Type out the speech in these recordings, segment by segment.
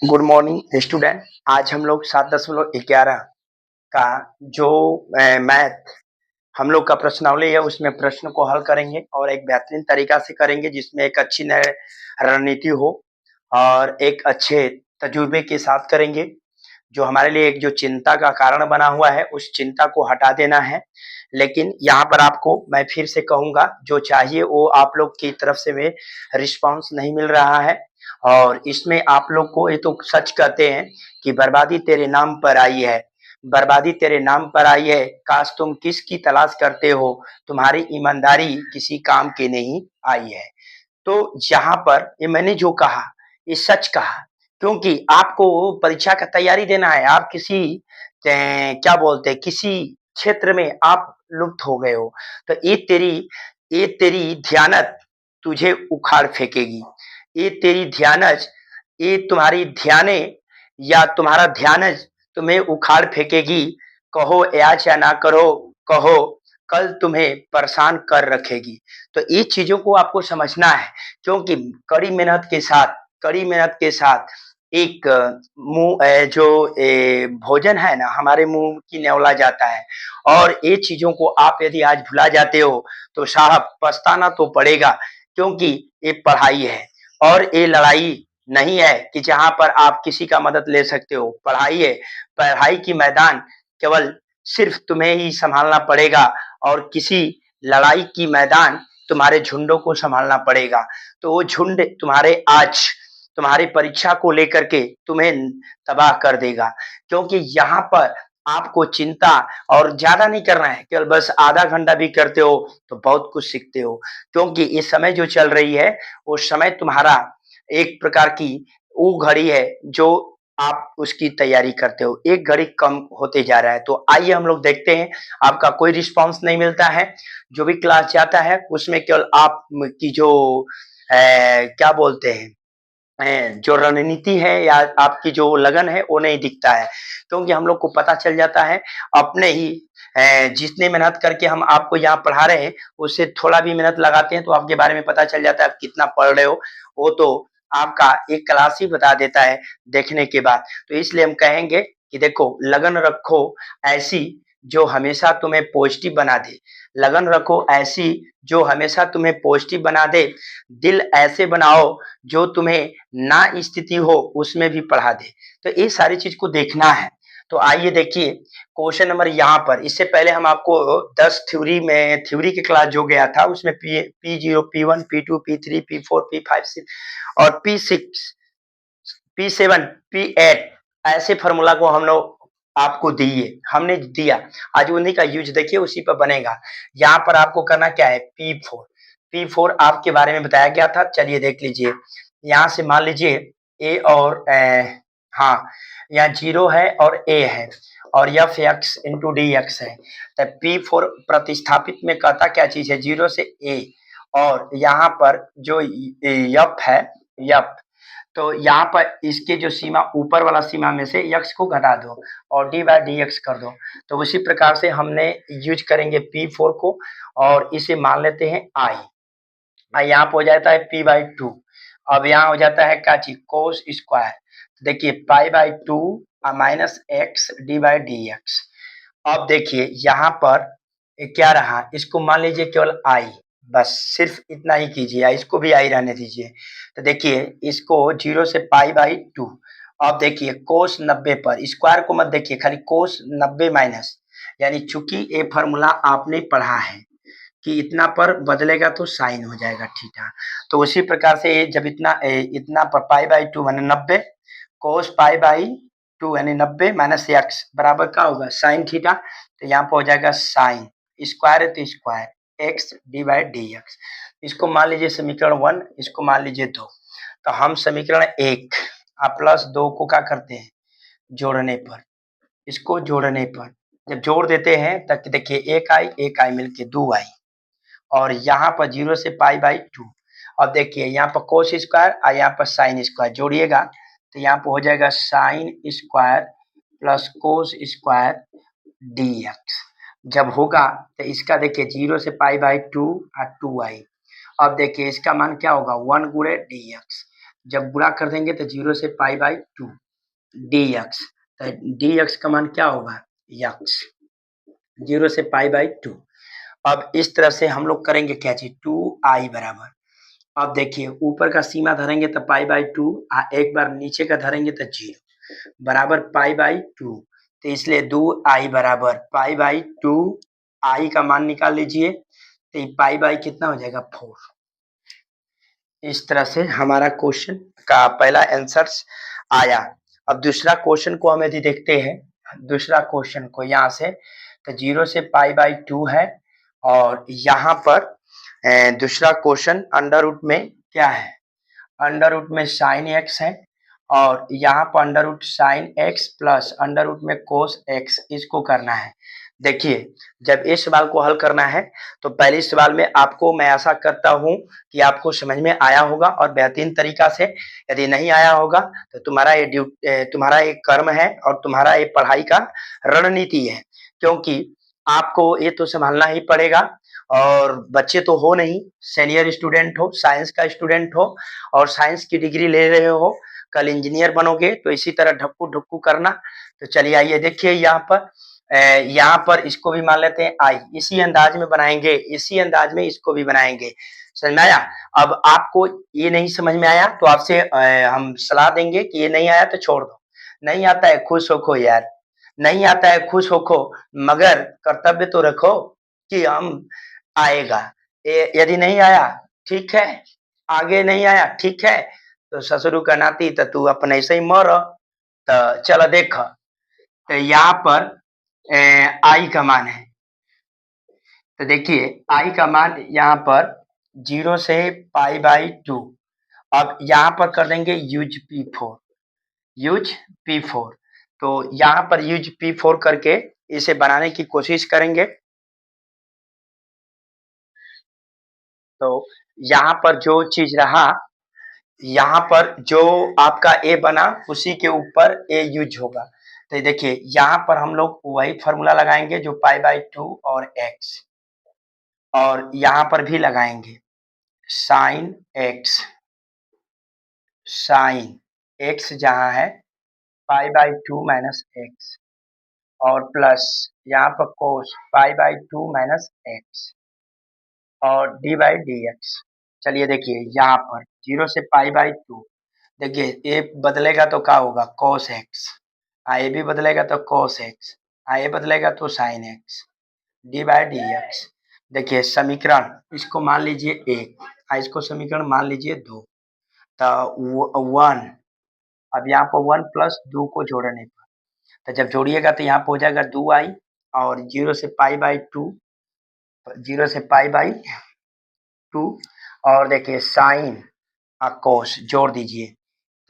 Good morning student. आज हम लोग 7.11 का जो मैथ हम लोग का प्रश्नावली है उसमें प्रश्न को हल करेंगे और एक बेहतरीन तरीका से करेंगे जिसमें एक अच्छी नए रणनीति हो और एक अच्छे तजुर्बे के साथ करेंगे। जो हमारे लिए एक जो चिंता का कारण बना हुआ है उस चिंता को हटा देना है। लेकिन यहाँ पर आपको मैं फिर से कहूंगा, जो चाहिए वो आप लोग की तरफ से में रिस्पांस नहीं मिल रहा है। और इसमें आप लोग को ये तो सच कहते हैं कि बर्बादी तेरे नाम पर आई है, बर्बादी तेरे नाम पर आई है। काश तुम किसकी तलाश करते हो, तुम्हारी ईमानदारी किसी काम की नहीं आई है। तो यहाँ पर ये मैंने जो कहा ये सच कहा, क्योंकि आपको परीक्षा का तैयारी देना है। आप किसी क्या बोलते हैं किसी क्षेत्र में आप लुप्त हो गए हो, तो ये तेरी ध्यानत तुझे उखाड़ फेंकेगी। ये तेरी ध्यानज ये तुम्हारी ध्याने या तुम्हारा ध्यानज तुम्हें उखाड़ फेंकेगी। कहो आज या ना करो, कहो कल तुम्हें परेशान कर रखेगी। तो ये चीजों को आपको समझना है, क्योंकि कड़ी मेहनत के साथ एक मुंह जो भोजन है ना हमारे मुंह की नेवला जाता है। और ये चीजों को आप यदि आज भुला जाते हो तो साहब पछताना तो पड़ेगा, क्योंकि ये पढ़ाई है और ये लड़ाई नहीं है कि जहां पर आप किसी का मदद ले सकते हो। पढ़ाई है, पढ़ाई की मैदान केवल सिर्फ तुम्हें ही संभालना पड़ेगा और किसी लड़ाई की मैदान तुम्हारे झुंडों को संभालना पड़ेगा। तो वो झुंड तुम्हारी परीक्षा को लेकर के तुम्हें तबाह कर देगा, क्योंकि यहाँ पर आपको चिंता और ज्यादा नहीं करना है, केवल बस आधा घंटा भी करते हो तो बहुत कुछ सीखते हो। क्योंकि इस समय जो चल रही है वो समय तुम्हारा एक प्रकार की वो घड़ी है जो आप उसकी तैयारी करते हो, एक घड़ी कम होते जा रहा है। तो आइए हम लोग देखते हैं। आपका कोई रिस्पांस नहीं मिलता है, जो भी क्लास जाता है उसमें केवल आप की जो क्या बोलते हैं जो रणनीति है या आपकी जो लगन है वो नहीं दिखता है। क्योंकि हम लोग को पता चल जाता है अपने ही जितने मेहनत करके हम आपको यहाँ पढ़ा रहे हैं उससे थोड़ा भी मेहनत लगाते हैं तो आपके बारे में पता चल जाता है आप कितना पढ़ रहे हो। वो तो आपका एक क्लास ही बता देता है देखने के बाद। तो इसलिए हम कहेंगे कि देखो लगन रखो ऐसी जो हमेशा तुम्हें पॉजिटिव बना दे, लगन रखो ऐसी जो हमेशा तुम्हें पॉजिटिव बना दे, दिल ऐसे बनाओ जो तुम्हें ना स्थिति हो उसमें भी पढ़ा दे। तो ये सारी चीज को देखना है। तो आइए देखिए क्वेश्चन नंबर यहाँ पर। इससे पहले हम आपको 10 थ्योरी की क्लास जो गया था उसमें P0 P1 P2 P3 P4 P5 और P6 P7 P8 ऐसे फार्मूला को हम लोग आपको हमने दिया। आज उन्हीं का यूज देखिए उसी पर बनेगा। यहाँ पर आपको करना क्या है, P4 आपके बारे में बताया गया था। चलिए देख लीजिए, यहाँ से मान लीजिए ए और हाँ यहाँ 0 है और ए है और F x into D x है। तो P4 प्रतिस्थापित में कहता क्या चीज है, 0 से ए और यहाँ पर जो यफ है यफ, तो यहाँ पर इसके जो सीमा ऊपर वाला सीमा में से x को घटा दो और d बाई डी एक्स कर दो। तो उसी प्रकार से हमने यूज करेंगे P4 को और इसे मान लेते हैं I यहाँ पे हो जाता है P/2। अब यहाँ हो जाता है क्या चीज, कोस स्क्वायर। देखिए पाई/2 minus x d by d x. अब देखिए यहाँ पर क्या रहा, इसको मान लीजिए केवल I, बस सिर्फ इतना ही कीजिए, इसको भी I रहने दीजिए। तो देखिए इसको 0 से पाई/2। अब देखिए कोस 90 पर, स्क्वायर को मत देखिए, खाली कोस 90 माइनस, यानी चूंकि ये फार्मूला आपने पढ़ा है कि इतना पर बदलेगा तो साइन हो जाएगा थीटा। तो उसी प्रकार से जब इतना पर पाई/2 माने 90, कोस पाई/2 यानी 90 माइनस एक्स बराबर क्या होगा, साइन थीटा। तो यहाँ पर हो जाएगा साइन, स्क्वायर है तो square x d by d x. इसको मान लीजिए समीकरण 1, इसको मान लीजिए 2। तो हम समीकरण 1 प्लस 2 को क्या करते हैं, जोड़ने पर, इसको जोड़ने पर जब जोड़ देते हैं तब देखिए एक आई मिलके 2 आई और यहाँ पर 0 से पाई/2। अब देखिए यहाँ पर कोस स्क्वायर और यहाँ पर साइन स्क्वायर जोड़िएगा तो यहाँ पर हो जाएगा sine square plus cos square D x. जब होगा तो इसका देखिए 0 से पाई/2 और 2 आई। अब देखिए इसका मान क्या होगा, 1 गुणे डी एक्स। जब गुणा कर देंगे तो 0 से पाई बाई 2 dx, तो dx का मान क्या होगा x, 0 से पाई बाई 2। अब इस तरह से हम लोग करेंगे क्या चीज, 2i बराबर, अब देखिए ऊपर का सीमा धरेंगे तो पाई बाई 2, एक बार नीचे का धरेंगे तो 0 बराबर पाई बाई 2, तो इसलिए 2i बराबर पाई बाई 2, i का मान निकाल लीजिए, तो पाई बाई कितना हो जाएगा 4। इस तरह से हमारा क्वेश्चन का पहला आंसर आया। अब दूसरा क्वेश्चन को हम यदि देखते हैं, दूसरा क्वेश्चन को यहाँ से, तो 0 से पाई बाई 2 है, और यहाँ पर दूसरा क्वेश्चन अंडर रूट में क्या है, अंडर रूट में साइन एक्स है, और यहाँ पर under root sine X plus under root में कोस एक्स, इसको करना है। देखिए जब इस सवाल को हल करना है तो पहले सवाल में आपको मैं आशा करता हूं कि आपको समझ में आया होगा और बेहतरीन तरीका से, यदि नहीं आया होगा तो तुम्हारा ये कर्म है और तुम्हारा ये पढ़ाई का रणनीति है, क्योंकि आपको ये तो संभालना ही पड़ेगा, और बच्चे तो हो नहीं, सीनियर स्टूडेंट हो, साइंस का स्टूडेंट हो और साइंस की डिग्री ले रहे हो, कल इंजीनियर बनोगे, तो इसी तरह ढक्कू ढक्कू करना। तो चलिए आइए देखिए यहाँ पर इसको भी मान लेते हैं आई, इसी अंदाज में बनाएंगे, इसी अंदाज में इसको भी बनाएंगे, समझ में आया। अब आपको ये नहीं समझ में आया तो आपसे हम सलाह देंगे कि ये नहीं आया तो छोड़ दो, नहीं आता है खुश होखो यार, नहीं आता है खुश होखो, मगर कर्तव्य तो रखो कि हम आएगा। यदि नहीं आया ठीक है, आगे नहीं आया ठीक है, तो ससुरु का नाती तो तू अपने ऐसे ही मर। तो चलो देख, तो यहाँ पर आई का मान है, तो देखिए आई का मान यहाँ पर 0 से पाई बाई 2, अब यहाँ पर कर देंगे यूज P4, यूज P4, तो यहाँ पर यूज P4 करके इसे बनाने की कोशिश करेंगे। तो यहाँ पर जो चीज रहा, यहाँ पर जो आपका ए बना उसी के ऊपर ए यूज होगा, तो देखिए यहाँ पर हम लोग वही फॉर्मूला लगाएंगे जो पाई बाई 2 और एक्स, और यहाँ पर भी लगाएंगे साइन एक्स, साइन एक्स जहाँ है पाई बाई 2 माइनस एक्स, और प्लस यहाँ पर कोस पाई बाई 2 माइनस एक्स, और डी बाई डी एक्स। चलिए देखिए यहाँ पर 0 से पाई बाई 2, देखिए ए बदलेगा तो क्या होगा cos x, ए भी बदलेगा तो cos x, ए बदलेगा तो sin x, D by d x. देखिए समीकरण इसको मान लीजिए 1, इसको समीकरण मान लीजिए 2, तो 1, अब यहाँ पर 1 प्लस 2 को जोड़ने पर, तो जब जोड़िएगा तो यहाँ पर हो जाएगा 2i, और 0 से पाई बाई 2, 0 से पाई बाई 2, और देखिए साइन कोस जोड़ दीजिए,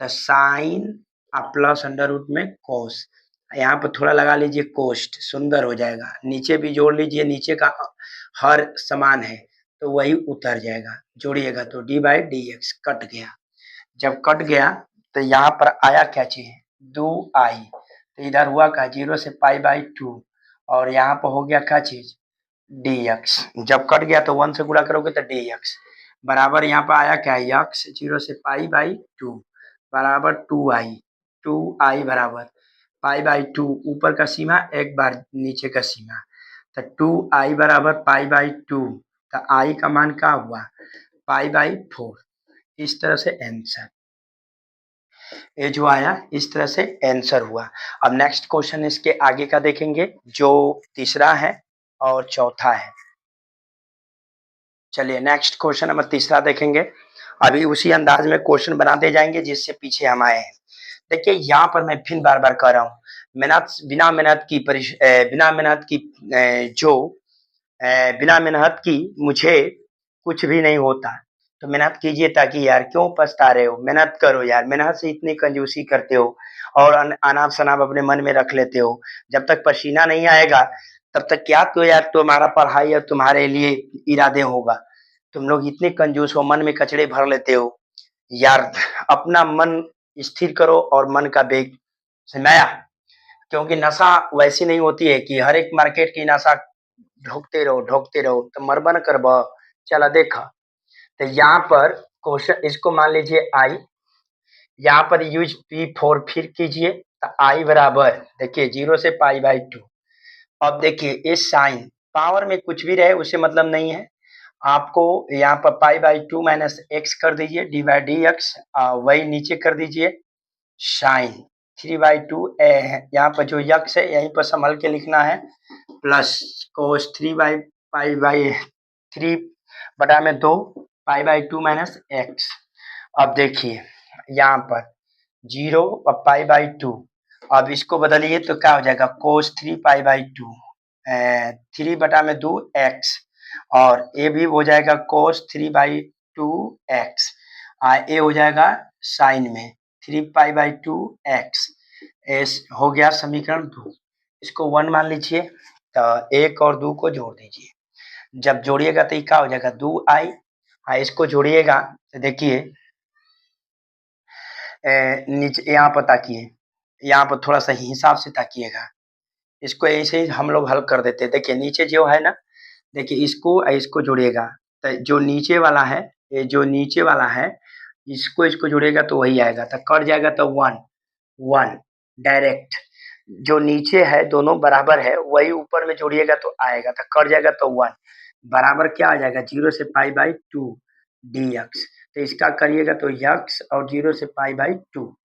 तो साइन प्लस अंडर रूट में कोस, यहाँ पर थोड़ा लगा लीजिए कोस्ट, सुंदर हो जाएगा, नीचे भी जोड़ लीजिए, नीचे का हर समान है तो वही उतर जाएगा, जोड़िएगा तो D by d x cut गया, जब कट गया तो यहाँ पर आया क्या चीज 2i, तो इधर हुआ का 0 से पाई बाई 2, और यहाँ पर हो गया क्या चीज dx, जब कट गया तो 1 से गुणा करोगे तो dx बराबर यहाँ पर आया क्या x 0 से पाई बाई 2 बराबर 2i बराबर पाई बाई 2, ऊपर का सीमा एक बार नीचे का सीमा, तो 2i बराबर पाई बाई 2, तो i का मान क्या हुआ पाई बाई 4। इस तरह से आंसर ये जो आया, इस तरह से आंसर हुआ। अब नेक्स्ट क्वेश्चन इसके आगे का देखेंगे जो तीसरा है और चौथा है। चलिए नेक्स्ट क्वेश्चन नंबर तीसरा देखेंगे, अभी उसी अंदाज में क्वेश्चन बनाते जाएंगे जिससे पीछे हम आए हैं। देखिए यहाँ पर मैं फिर बार बार कह रहा हूँ, बिना मेहनत की मुझे कुछ भी नहीं होता, तो मेहनत कीजिए, ताकि यार क्यों पछता रहे हो, मेहनत करो यार, मेहनत से इतनी कंजूसी करते हो और अनाप शनाप अपने मन में रख लेते हो, जब तक पसीना नहीं आएगा तब तक क्या तो यार तुम्हारा पढ़ाई और तुम्हारे लिए इरादे होगा, तुम लोग इतने कंजूस हो, मन में कचड़े भर लेते हो यार, अपना मन स्थिर करो और मन का वेग समाया, क्योंकि नशा वैसी नहीं होती है कि हर एक मार्केट की नशा ढोकते रहो तो मरबा न करब। चला देखा, तो यहाँ पर क्वेश्चन इसको मान लीजिए आई, यहाँ पर यूज P4 फिर कीजिए तो आई बराबर देखिए 0 से π/2। अब देखिए इस साइन पावर में कुछ भी रहे उसे मतलब नहीं है, आपको यहाँ पर π/2 माइनस एक्स कर दीजिए d/dx, वही नीचे कर दीजिए साइन 3/2 यहाँ पर जो यक्स है यहीं पर संभल के लिखना है प्लस कोस 3/3 बटा में 2 π/2 माइनस एक्स। अब देखिए यहाँ पर 0 और π/2, अब इसको बदलिए तो क्या हो जाएगा कोस 3 π/2 3 बटा में 2 एक्स, और ये भी हो जाएगा कोस 3/2 एक्स, ये हो जाएगा साइन में 3 π/2 एक्स। एस हो गया समीकरण 2। इसको 1 मान लीजिए तो 1 और 2 को जोड़ दीजिए, जब जोड़िएगा तो ये क्या हो जाएगा 2i। इसको जोड़िएगा तो देखिए नीचे यहाँ पर ताकिए, यहाँ पर थोड़ा सा हिसाब से ताकिएगा, इसको ऐसे ही हम लोग हल कर देते हैं। देखिए नीचे जो है ना, देखिए इसको जोड़िएगा तो जो नीचे वाला है, ये जो नीचे वाला है इसको जोड़िएगा तो वही आएगा, तो कट जाएगा तो 1 1 डायरेक्ट, जो नीचे है दोनों बराबर है वही ऊपर में जोड़िएगा तो आएगा, तो कट जाएगा तो 1 बराबर क्या आ जाएगा 0 से π/2 dx। तो इसका करिएगा तो x और 0 से π/2।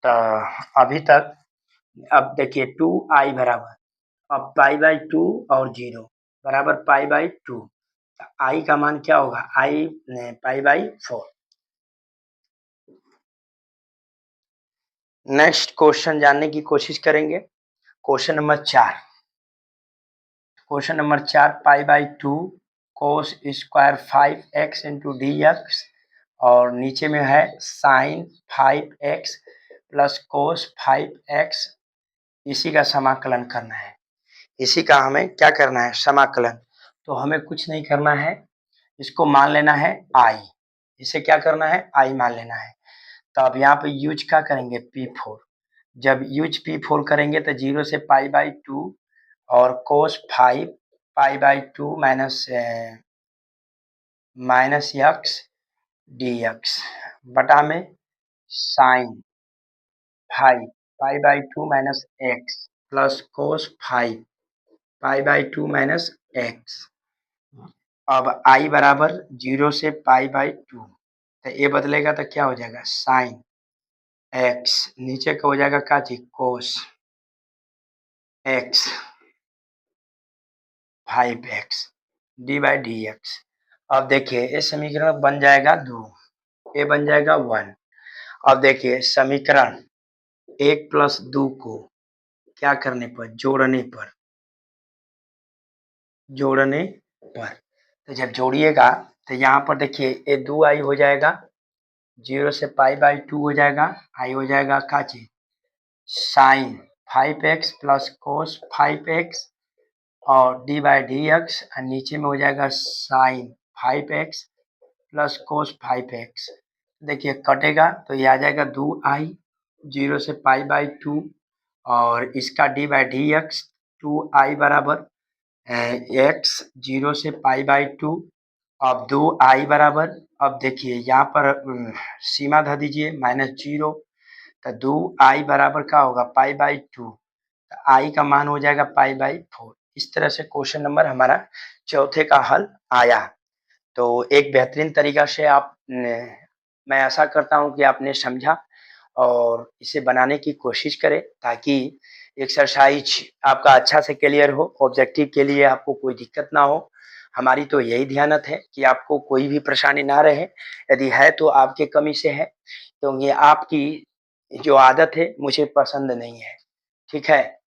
तो अभी तक अब देखिए 2i बराबर अब π/2 और 0 बराबर π/2, आई का मान क्या होगा आई π/4। नेक्स्ट क्वेश्चन जानने की कोशिश करेंगे, question number 4। Question number 4 π/2 cos square 5x into dx, और नीचे में है sign 5x plus cos 5x, इसी का समाकलन करना है। इसी का हमें क्या करना है समाकलन, तो हमें कुछ नहीं करना है, इसको मान लेना है आई, इसे क्या करना है आई मान लेना है। तो अब यहाँ पे यूज क्या करेंगे P4, जब यूज P4 करेंगे तो 0 से π/2 और कोस 5 π/2 माइनस एक्स dx बटा में sine 5 π/2 minus x plus cos 5 π/2 minus x. अब आई बराबर 0 से π/2, तो ये बदलेगा तो क्या हो जाएगा साइन एक्स, नीचे का हो जाएगा क्या चीज कोस एक्स 5x d/dx। अब देखिए ये समीकरण बन जाएगा 2, ये बन जाएगा 1। अब देखिए समीकरण 1 प्लस 2 को क्या करने पर जोड़ने पर, तो जब जोड़िएगा तो यहाँ पर देखिए ये 2i हो जाएगा, 0 से π/2 हो जाएगा, आई हो जाएगा क्या चीज sign 5x plus cos 5x और d/dx, और नीचे में हो जाएगा sign 5x plus cos 5x। देखिए कटेगा तो ये आ जाएगा 2i 0 से π/2, और इसका d/dx 2i बराबर x 0 से π/2। अब 2i बराबर, अब देखिए यहाँ पर सीमा धर दीजिए -0, तो 2i बराबर क्या होगा π/2, आई का मान हो जाएगा π/4। इस तरह से क्वेश्चन नंबर हमारा चौथे का हल आया। तो एक बेहतरीन तरीका से मैं आशा करता हूँ कि आपने समझा और इसे बनाने की कोशिश करें, ताकि एक्सरसाइज आपका अच्छा से क्लियर हो, ऑब्जेक्टिव के लिए आपको कोई दिक्कत ना हो। हमारी तो यही ध्यानत है कि आपको कोई भी परेशानी ना रहे, यदि है तो आपके कमी से है, क्योंकि आपकी जो आदत है मुझे पसंद नहीं है। ठीक है।